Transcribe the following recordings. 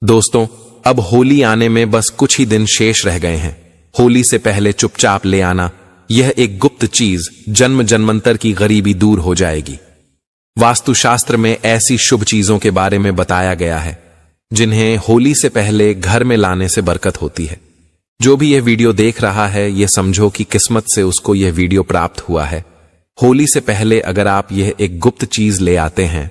दोस्तों, अब होली आने में बस कुछ ही दिन शेष रह गए हैं। होली से पहले चुपचाप ले आना यह एक गुप्त चीज जन्म जन्मांतर की गरीबी दूर हो जाएगी। वास्तुशास्त्र में ऐसी शुभ चीजों के बारे में बताया गया है जिन्हें होली से पहले घर में लाने से बरकत होती है। जो भी यह वीडियो देख रहा है यह समझो कि किस्मत से उसको यह वीडियो प्राप्त हुआ है। होली से पहले अगर आप यह एक गुप्त चीज ले आते हैं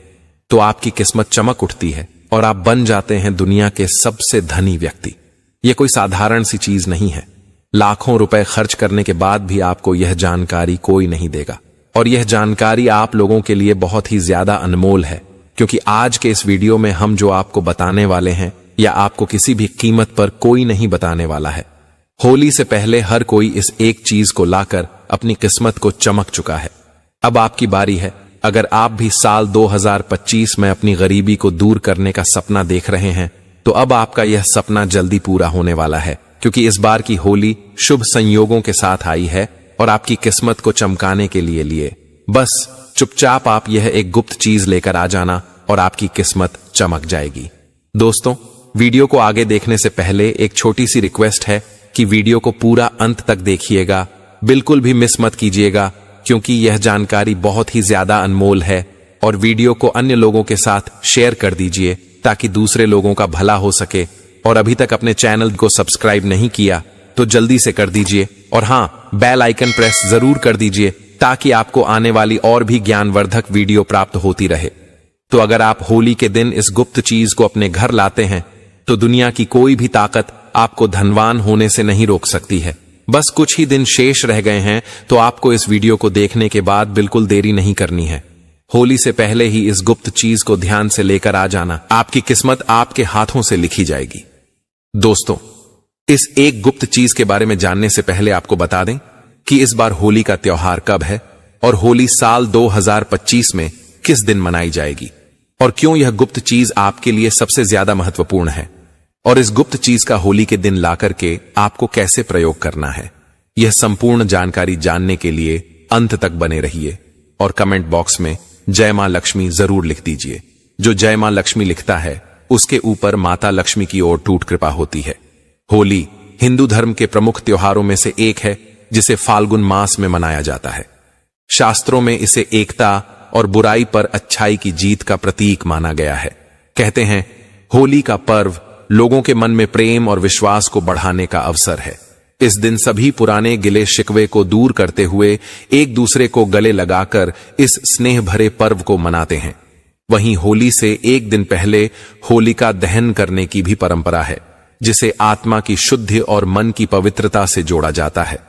तो आपकी किस्मत चमक उठती है और आप बन जाते हैं दुनिया के सबसे धनी व्यक्ति। यह कोई साधारण सी चीज नहीं है। लाखों रुपए खर्च करने के बाद भी आपको यह जानकारी कोई नहीं देगा, और यह जानकारी आप लोगों के लिए बहुत ही ज्यादा अनमोल है, क्योंकि आज के इस वीडियो में हम जो आपको बताने वाले हैं या आपको किसी भी कीमत पर कोई नहीं बताने वाला है। होली से पहले हर कोई इस एक चीज को लाकर अपनी किस्मत को चमक चुका है। अब आपकी बारी है। अगर आप भी साल 2025 में अपनी गरीबी को दूर करने का सपना देख रहे हैं तो अब आपका यह सपना जल्दी पूरा होने वाला है, क्योंकि इस बार की होली शुभ संयोगों के साथ आई है और आपकी किस्मत को चमकाने के लिए बस चुपचाप आप यह एक गुप्त चीज लेकर आ जाना और आपकी किस्मत चमक जाएगी। दोस्तों, वीडियो को आगे देखने से पहले एक छोटी सी रिक्वेस्ट है कि वीडियो को पूरा अंत तक देखिएगा, बिल्कुल भी मिस मत कीजिएगा, क्योंकि यह जानकारी बहुत ही ज्यादा अनमोल है। और वीडियो को अन्य लोगों के साथ शेयर कर दीजिए ताकि दूसरे लोगों का भला हो सके। और अभी तक अपने चैनल को सब्सक्राइब नहीं किया तो जल्दी से कर दीजिए, और हाँ, बेल आइकन प्रेस जरूर कर दीजिए ताकि आपको आने वाली और भी ज्ञानवर्धक वीडियो प्राप्त होती रहे। तो अगर आप होली के दिन इस गुप्त चीज को अपने घर लाते हैं तो दुनिया की कोई भी ताकत आपको धनवान होने से नहीं रोक सकती है। बस कुछ ही दिन शेष रह गए हैं, तो आपको इस वीडियो को देखने के बाद बिल्कुल देरी नहीं करनी है। होली से पहले ही इस गुप्त चीज को ध्यान से लेकर आ जाना, आपकी किस्मत आपके हाथों से लिखी जाएगी। दोस्तों, इस एक गुप्त चीज के बारे में जानने से पहले आपको बता दें कि इस बार होली का त्योहार कब है और होली साल 2025 में किस दिन मनाई जाएगी, और क्यों यह गुप्त चीज आपके लिए सबसे ज्यादा महत्वपूर्ण है, और इस गुप्त चीज का होली के दिन लाकर के आपको कैसे प्रयोग करना है। यह संपूर्ण जानकारी जानने के लिए अंत तक बने रहिए और कमेंट बॉक्स में जय मां लक्ष्मी जरूर लिख दीजिए। जो जय मां लक्ष्मी लिखता है उसके ऊपर माता लक्ष्मी की ओर टूट कृपा होती है। होली हिंदू धर्म के प्रमुख त्योहारों में से एक है जिसे फाल्गुन मास में मनाया जाता है। शास्त्रों में इसे एकता और बुराई पर अच्छाई की जीत का प्रतीक माना गया है। कहते हैं, होली का पर्व लोगों के मन में प्रेम और विश्वास को बढ़ाने का अवसर है। इस दिन सभी पुराने गिले शिकवे को दूर करते हुए एक दूसरे को गले लगाकर इस स्नेह भरे पर्व को मनाते हैं। वहीं होली से एक दिन पहले होलिका दहन करने की भी परंपरा है, जिसे आत्मा की शुद्धि और मन की पवित्रता से जोड़ा जाता है।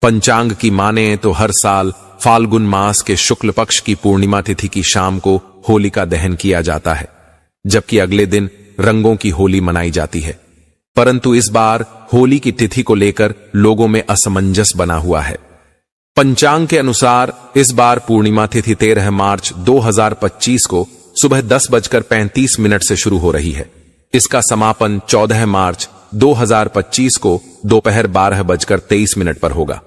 पंचांग की माने तो हर साल फाल्गुन मास के शुक्ल पक्ष की पूर्णिमा तिथि की शाम को होलिका दहन किया जाता है, जबकि अगले दिन रंगों की होली मनाई जाती है। परंतु इस बार होली की तिथि को लेकर लोगों में असमंजस बना हुआ है। पंचांग के अनुसार इस बार पूर्णिमा तिथि 13 मार्च 2025 को सुबह 10:35 से शुरू हो रही है। इसका समापन 14 मार्च 2025 को दोपहर 12:23 पर होगा।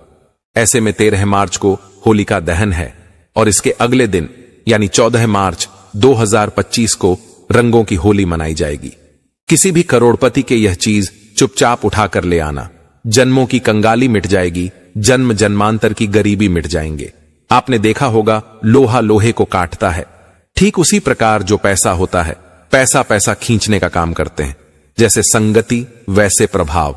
ऐसे में 13 मार्च को होलिका दहन है और इसके अगले दिन यानी 14 मार्च 2025 को रंगों की होली मनाई जाएगी। किसी भी करोड़पति के यह चीज चुपचाप उठाकर ले आना, जन्मों की कंगाली मिट जाएगी, जन्म जन्मांतर की गरीबी मिट जाएंगे। आपने देखा होगा, लोहा लोहे को काटता है। ठीक उसी प्रकार जो पैसा होता है, पैसा पैसा खींचने का काम करते हैं। जैसे संगति वैसे प्रभाव।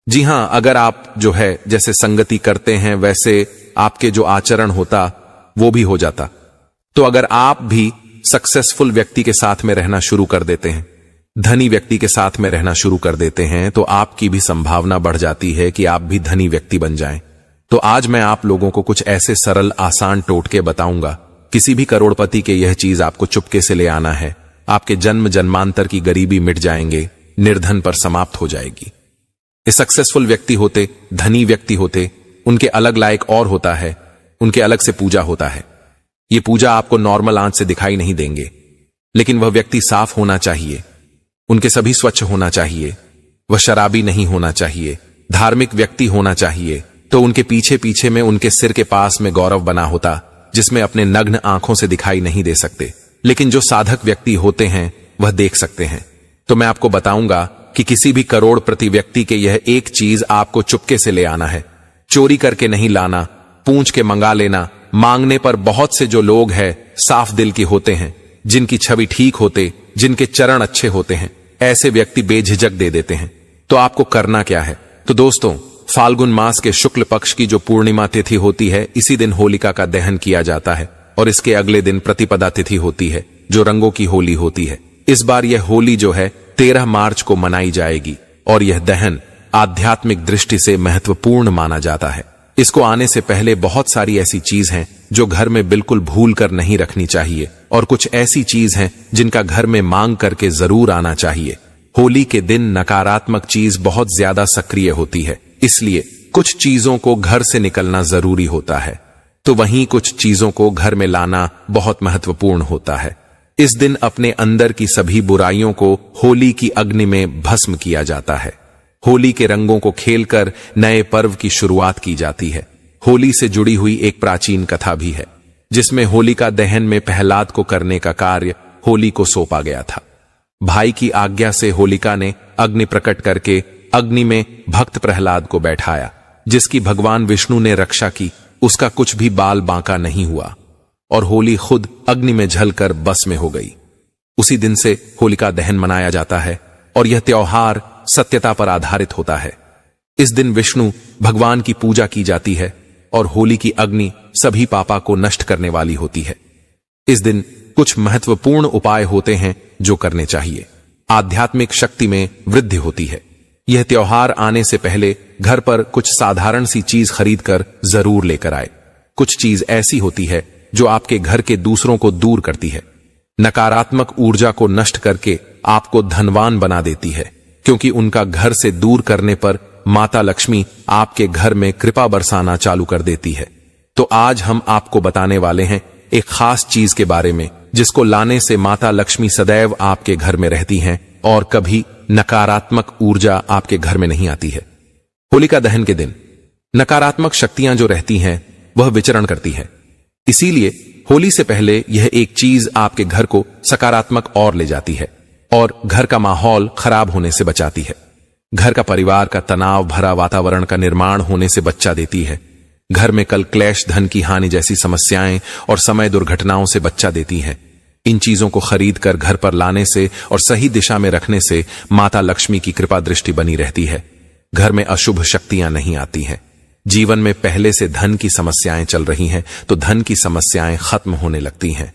जी हां, अगर आप जो है जैसे संगति करते हैं वैसे आपके जो आचरण होता वो भी हो जाता। तो अगर आप भी सक्सेसफुल व्यक्ति के साथ में रहना शुरू कर देते हैं, धनी व्यक्ति के साथ में रहना शुरू कर देते हैं, तो आपकी भी संभावना बढ़ जाती है कि आप भी धनी व्यक्ति बन जाएं। तो आज मैं आप लोगों को कुछ ऐसे सरल आसान टोटके बताऊंगा। किसी भी करोड़पति के यह चीज आपको चुपके से ले आना है। आपके जन्म जन्मांतर की गरीबी मिट जाएंगे, निर्धन पर समाप्त हो जाएगी। ये सक्सेसफुल व्यक्ति होते, धनी व्यक्ति होते, उनके अलग लायक और होता है, उनके अलग से पूजा होता है। ये पूजा आपको नॉर्मल आंच से दिखाई नहीं देंगे, लेकिन वह व्यक्ति साफ होना चाहिए, उनके सभी स्वच्छ होना चाहिए, वह शराबी नहीं होना चाहिए, धार्मिक व्यक्ति होना चाहिए। तो उनके पीछे पीछे में उनके सिर के पास में गौरव बना होता, जिसमें अपने नग्न आंखों से दिखाई नहीं दे सकते, लेकिन जो साधक व्यक्ति होते हैं वह देख सकते हैं। तो मैं आपको बताऊंगा कि किसी भी करोड़पति व्यक्ति के यह एक चीज आपको चुपके से ले आना है। चोरी करके नहीं लाना, पूंछ के मंगा लेना। मांगने पर बहुत से जो लोग हैं साफ दिल के होते हैं, जिनकी छवि ठीक होते, जिनके चरण अच्छे होते हैं, ऐसे व्यक्ति बेझिझक दे देते हैं। तो आपको करना क्या है? तो दोस्तों, फाल्गुन मास के शुक्ल पक्ष की जो पूर्णिमा तिथि होती है, इसी दिन होलिका का दहन किया जाता है और इसके अगले दिन प्रतिपदा तिथि होती है, जो रंगों की होली होती है। इस बार यह होली जो है 13 मार्च को मनाई जाएगी और यह दहन आध्यात्मिक दृष्टि से महत्वपूर्ण माना जाता है। इसको आने से पहले बहुत सारी ऐसी चीज हैं जो घर में बिल्कुल भूल कर नहीं रखनी चाहिए और कुछ ऐसी चीज हैं जिनका घर में मांग करके जरूर आना चाहिए। होली के दिन नकारात्मक चीज बहुत ज्यादा सक्रिय होती है, इसलिए कुछ चीजों को घर से निकलना जरूरी होता है, तो वहीं कुछ चीजों को घर में लाना बहुत महत्वपूर्ण होता है। इस दिन अपने अंदर की सभी बुराइयों को होली की अग्नि में भस्म किया जाता है। होली के रंगों को खेलकर नए पर्व की शुरुआत की जाती है। होली से जुड़ी हुई एक प्राचीन कथा भी है, जिसमें होलिका दहन में प्रहलाद को करने का कार्य होली को सौंपा गया था। भाई की आज्ञा से होलिका ने अग्नि प्रकट करके अग्नि में भक्त प्रहलाद को बैठाया, जिसकी भगवान विष्णु ने रक्षा की। उसका कुछ भी बाल बांका नहीं हुआ और होली खुद अग्नि में जलकर बस में हो गई। उसी दिन से होलिका दहन मनाया जाता है और यह त्योहार सत्यता पर आधारित होता है। इस दिन विष्णु भगवान की पूजा की जाती है और होली की अग्नि सभी पापा को नष्ट करने वाली होती है। इस दिन कुछ महत्वपूर्ण उपाय होते हैं जो करने चाहिए। आध्यात्मिक शक्ति में वृद्धि होती है। यह त्योहार आने से पहले घर पर कुछ साधारण सी चीज खरीदकर जरूर लेकर आए। कुछ चीज ऐसी होती है जो आपके घर के दूसरों को दूर करती है, नकारात्मक ऊर्जा को नष्ट करके आपको धनवान बना देती है, क्योंकि उनका घर से दूर करने पर माता लक्ष्मी आपके घर में कृपा बरसाना चालू कर देती है। तो आज हम आपको बताने वाले हैं एक खास चीज के बारे में, जिसको लाने से माता लक्ष्मी सदैव आपके घर में रहती हैं और कभी नकारात्मक ऊर्जा आपके घर में नहीं आती है। होलिका दहन के दिन नकारात्मक शक्तियां जो रहती हैं वह विचरण करती है, इसीलिए होली से पहले यह एक चीज आपके घर को सकारात्मक और ले जाती है और घर का माहौल खराब होने से बचाती है। घर का परिवार का तनाव भरा वातावरण का निर्माण होने से बचा देती है। घर में कल क्लेश, धन की हानि जैसी समस्याएं और समय दुर्घटनाओं से बचा देती है। इन चीजों को खरीद कर घर पर लाने से और सही दिशा में रखने से माता लक्ष्मी की कृपा दृष्टि बनी रहती है। घर में अशुभ शक्तियां नहीं आती हैं। जीवन में पहले से धन की समस्याएं चल रही हैं तो धन की समस्याएं खत्म होने लगती हैं।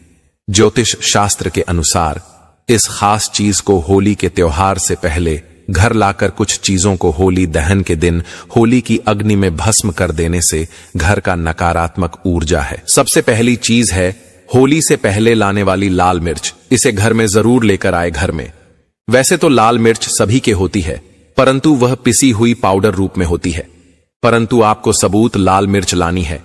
ज्योतिष शास्त्र के अनुसार इस खास चीज को होली के त्योहार से पहले घर लाकर कुछ चीजों को होली दहन के दिन होली की अग्नि में भस्म कर देने से घर का नकारात्मक ऊर्जा है। सबसे पहली चीज है होली से पहले लाने वाली लाल मिर्च। इसे घर में जरूर लेकर आए। घर में वैसे तो लाल मिर्च सभी के होती है, परंतु वह पिसी हुई पाउडर रूप में होती है। परंतु आपको सबूत लाल मिर्च लानी है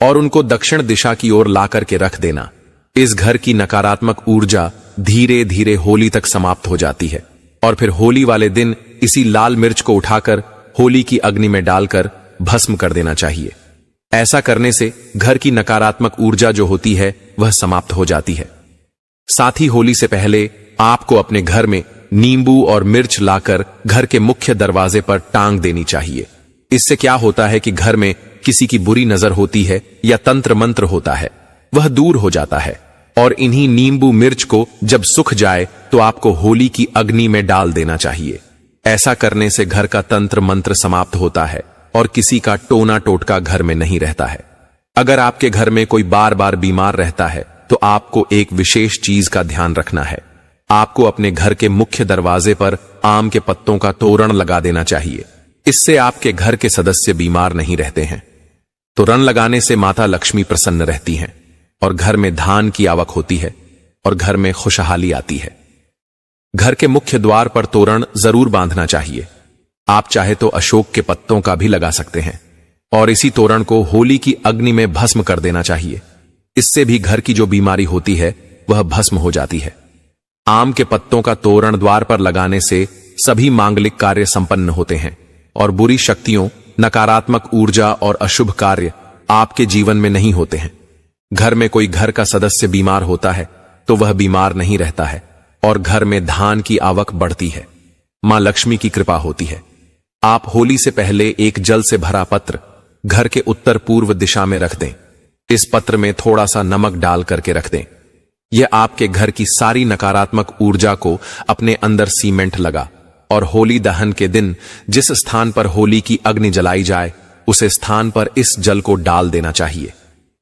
और उनको दक्षिण दिशा की ओर ला करके रख देना। इस घर की नकारात्मक ऊर्जा धीरे धीरे होली तक समाप्त हो जाती है और फिर होली वाले दिन इसी लाल मिर्च को उठाकर होली की अग्नि में डालकर भस्म कर देना चाहिए। ऐसा करने से घर की नकारात्मक ऊर्जा जो होती है वह समाप्त हो जाती है। साथ ही होली से पहले आपको अपने घर में नींबू और मिर्च लाकर घर के मुख्य दरवाजे पर टांग देनी चाहिए। इससे क्या होता है कि घर में किसी की बुरी नजर होती है या तंत्र मंत्र होता है, वह दूर हो जाता है। और इन्हीं नींबू मिर्च को जब सूख जाए तो आपको होली की अग्नि में डाल देना चाहिए। ऐसा करने से घर का तंत्र मंत्र समाप्त होता है और किसी का टोना टोटका घर में नहीं रहता है। अगर आपके घर में कोई बार बार बीमार रहता है तो आपको एक विशेष चीज का ध्यान रखना है। आपको अपने घर के मुख्य दरवाजे पर आम के पत्तों का तोरण लगा देना चाहिए। इससे आपके घर के सदस्य बीमार नहीं रहते हैं। तोरण लगाने से माता लक्ष्मी प्रसन्न रहती हैं और घर में धान की आवक होती है और घर में खुशहाली आती है। घर के मुख्य द्वार पर तोरण जरूर बांधना चाहिए। आप चाहे तो अशोक के पत्तों का भी लगा सकते हैं और इसी तोरण को होली की अग्नि में भस्म कर देना चाहिए। इससे भी घर की जो बीमारी होती है वह भस्म हो जाती है। आम के पत्तों का तोरण द्वार पर लगाने से सभी मांगलिक कार्य संपन्न होते हैं और बुरी शक्तियों, नकारात्मक ऊर्जा और अशुभ कार्य आपके जीवन में नहीं होते हैं। घर में कोई घर का सदस्य बीमार होता है तो वह बीमार नहीं रहता है और घर में धान की आवक बढ़ती है। मां लक्ष्मी की कृपा होती है। आप होली से पहले एक जल से भरा पत्र घर के उत्तर पूर्व दिशा में रख दें। इस पत्र में थोड़ा सा नमक डाल करके रख दें। यह आपके घर की सारी नकारात्मक ऊर्जा को अपने अंदर सीमेंट लगा और होली दहन के दिन जिस स्थान पर होली की अग्नि जलाई जाए उस स्थान पर इस जल को डाल देना चाहिए।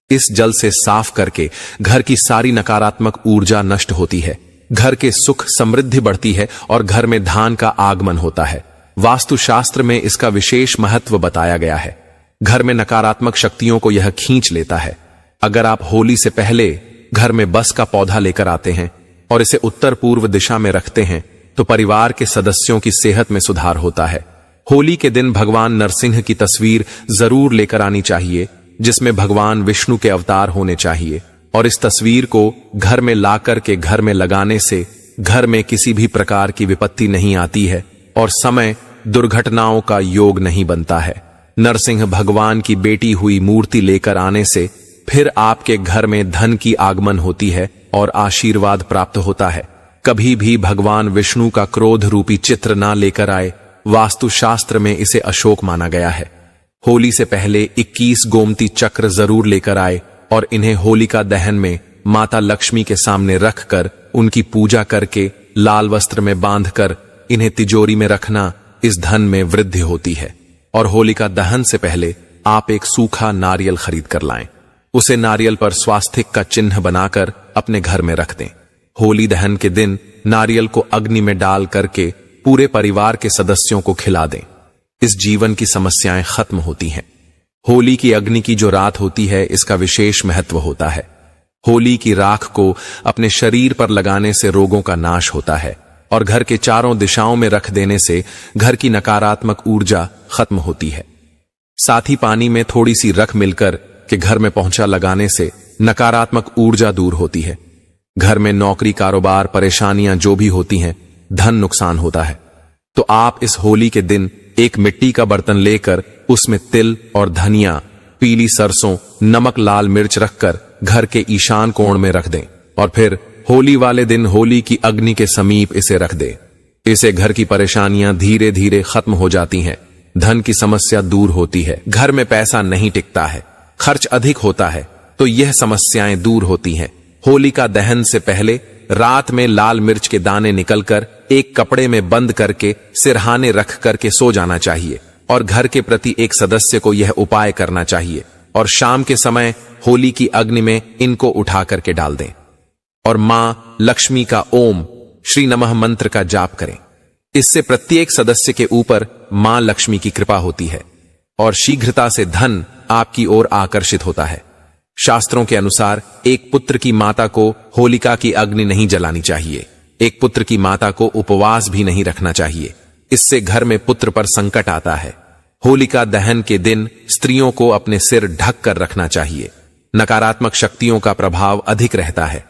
इस जल से साफ करके घर की सारी नकारात्मक ऊर्जा नष्ट होती है, घर के सुख समृद्धि बढ़ती है और घर में धान का आगमन होता है। वास्तुशास्त्र में इसका विशेष महत्व बताया गया है। घर में नकारात्मक शक्तियों को यह खींच लेता है। अगर आप होली से पहले घर में बस का पौधा लेकर आते हैं और इसे उत्तर पूर्व दिशा में रखते हैं तो परिवार के सदस्यों की सेहत में सुधार होता है। होली के दिन भगवान नरसिंह की तस्वीर जरूर लेकर आनी चाहिए, जिसमें भगवान विष्णु के अवतार होने चाहिए, और इस तस्वीर को घर में लाकर के घर में लगाने से घर में किसी भी प्रकार की विपत्ति नहीं आती है और समय दुर्घटनाओं का योग नहीं बनता है। नरसिंह भगवान की बेटी हुई मूर्ति लेकर आने से फिर आपके घर में धन की आगमन होती है और आशीर्वाद प्राप्त होता है। कभी भी भगवान विष्णु का क्रोध रूपी चित्र ना लेकर आए। वास्तुशास्त्र में इसे अशोक माना गया है। होली से पहले 21 गोमती चक्र जरूर लेकर आए और इन्हें होलिका दहन में माता लक्ष्मी के सामने रखकर उनकी पूजा करके लाल वस्त्र में बांधकर इन्हें तिजोरी में रखना। इस धन में वृद्धि होती है। और होलिका दहन से पहले आप एक सूखा नारियल खरीद कर लाएं। उसे नारियल पर स्वास्तिक का चिन्ह बनाकर अपने घर में रख दें। होली दहन के दिन नारियल को अग्नि में डाल करके पूरे परिवार के सदस्यों को खिला दें। इस जीवन की समस्याएं खत्म होती हैं। होली की अग्नि की जो रात होती है इसका विशेष महत्व होता है। होली की राख को अपने शरीर पर लगाने से रोगों का नाश होता है और घर के चारों दिशाओं में रख देने से घर की नकारात्मक ऊर्जा खत्म होती है। साथ ही पानी में थोड़ी सी रख मिलकर के घर में पहुंचा लगाने से नकारात्मक ऊर्जा दूर होती है। घर में नौकरी कारोबार परेशानियां जो भी होती हैं, धन नुकसान होता है। तो आप इस होली के दिन एक मिट्टी का बर्तन लेकर उसमें तिल और धनिया, पीली सरसों, नमक, लाल मिर्च रखकर घर के ईशान कोण में रख दें और फिर होली वाले दिन होली की अग्नि के समीप इसे रख दे। इसे घर की परेशानियां धीरे धीरे खत्म हो जाती हैं। धन की समस्या दूर होती है। घर में पैसा नहीं टिकता है, खर्च अधिक होता है, तो यह समस्याएं दूर होती हैं। होलिका दहन से पहले रात में लाल मिर्च के दाने निकलकर एक कपड़े में बंद करके सिरहाने रख करके सो जाना चाहिए और घर के प्रति एक सदस्य को यह उपाय करना चाहिए और शाम के समय होली की अग्नि में इनको उठा करके डाल दें और मां लक्ष्मी का ओम श्री नमः मंत्र का जाप करें। इससे प्रत्येक सदस्य के ऊपर मां लक्ष्मी की कृपा होती है और शीघ्रता से धन आपकी ओर आकर्षित होता है। शास्त्रों के अनुसार एक पुत्र की माता को होलिका की अग्नि नहीं जलानी चाहिए। एक पुत्र की माता को उपवास भी नहीं रखना चाहिए। इससे घर में पुत्र पर संकट आता है। होलिका दहन के दिन स्त्रियों को अपने सिर ढक कर रखना चाहिए। नकारात्मक शक्तियों का प्रभाव अधिक रहता है।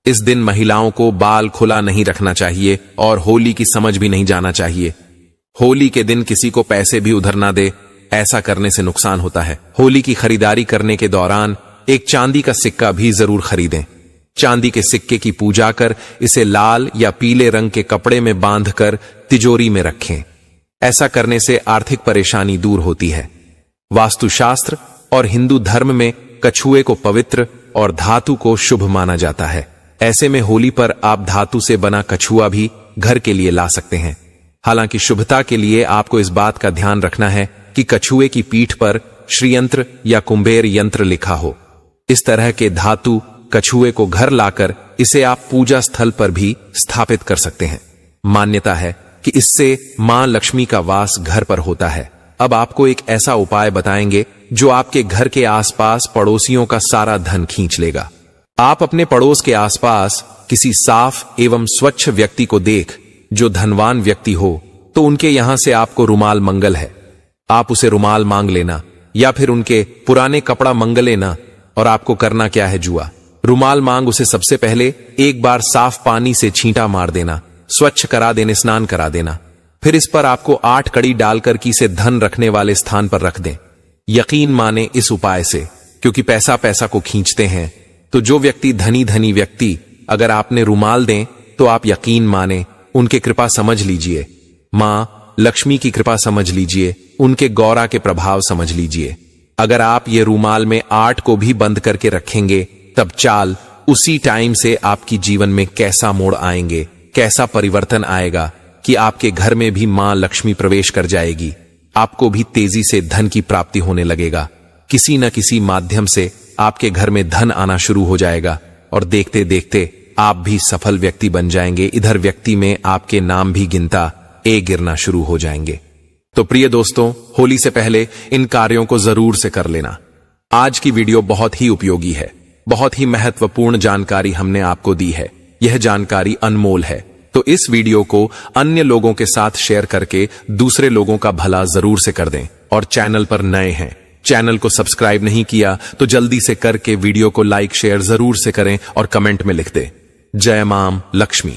इस दिन महिलाओं को बाल खुला नहीं रखना चाहिए और होली की समझ भी नहीं जाना चाहिए। होली के दिन किसी को पैसे भी उधार ना दे, ऐसा करने से नुकसान होता है। होली की खरीदारी करने के दौरान एक चांदी का सिक्का भी जरूर खरीदें। चांदी के सिक्के की पूजा कर इसे लाल या पीले रंग के कपड़े में बांधकर तिजोरी में रखें। ऐसा करने से आर्थिक परेशानी दूर होती है। वास्तुशास्त्र और हिंदू धर्म में कछुए को पवित्र और धातु को शुभ माना जाता है। ऐसे में होली पर आप धातु से बना कछुआ भी घर के लिए ला सकते हैं। हालांकि शुभता के लिए आपको इस बात का ध्यान रखना है कि कछुए की पीठ पर श्रीयंत्र या कुंबेर यंत्र लिखा हो। इस तरह के धातु कछुए को घर लाकर इसे आप पूजा स्थल पर भी स्थापित कर सकते हैं। मान्यता है कि इससे मां लक्ष्मी का वास घर पर होता है। अब आपको एक ऐसा उपाय बताएंगे जो आपके घर के आसपास पड़ोसियों का सारा धन खींच लेगा। आप अपने पड़ोस के आसपास किसी साफ एवं स्वच्छ व्यक्ति को देख जो धनवान व्यक्ति हो तो उनके यहां से आपको रुमाल मंगल है, आप उसे रुमाल मांग लेना या फिर उनके पुराने कपड़ा मंग लेना। और आपको करना क्या है, जुआ रुमाल मांग उसे सबसे पहले एक बार साफ पानी से छींटा मार देना, स्वच्छ करा देने, स्नान करा देना। फिर इस पर आपको 8 कड़ी डालकर की से धन रखने वाले स्थान पर रख दें। यकीन माने इस उपाय से, क्योंकि पैसा पैसा को खींचते हैं। तो जो व्यक्ति धनी व्यक्ति अगर आपने रुमाल दें तो आप यकीन माने, उनके कृपा समझ लीजिए, मां लक्ष्मी की कृपा समझ लीजिए, उनके गौरा के प्रभाव समझ लीजिए। अगर आप ये रूमाल में 8 को भी बंद करके रखेंगे, तब चाल उसी टाइम से आपकी जीवन में कैसा मोड़ आएंगे, कैसा परिवर्तन आएगा कि आपके घर में भी मां लक्ष्मी प्रवेश कर जाएगी। आपको भी तेजी से धन की प्राप्ति होने लगेगा। किसी न किसी माध्यम से आपके घर में धन आना शुरू हो जाएगा और देखते देखते आप भी सफल व्यक्ति बन जाएंगे। इधर व्यक्ति में आपके नाम भी गिनता गिरना शुरू हो जाएंगे। तो प्रिय दोस्तों, होली से पहले इन कार्यों को जरूर से कर लेना। आज की वीडियो बहुत ही उपयोगी है, बहुत ही महत्वपूर्ण जानकारी हमने आपको दी है। यह जानकारी अनमोल है, तो इस वीडियो को अन्य लोगों के साथ शेयर करके दूसरे लोगों का भला जरूर से कर दें। और चैनल पर नए हैं, चैनल को सब्सक्राइब नहीं किया तो जल्दी से करके वीडियो को लाइक शेयर जरूर से करें और कमेंट में लिख दें, जय मां लक्ष्मी।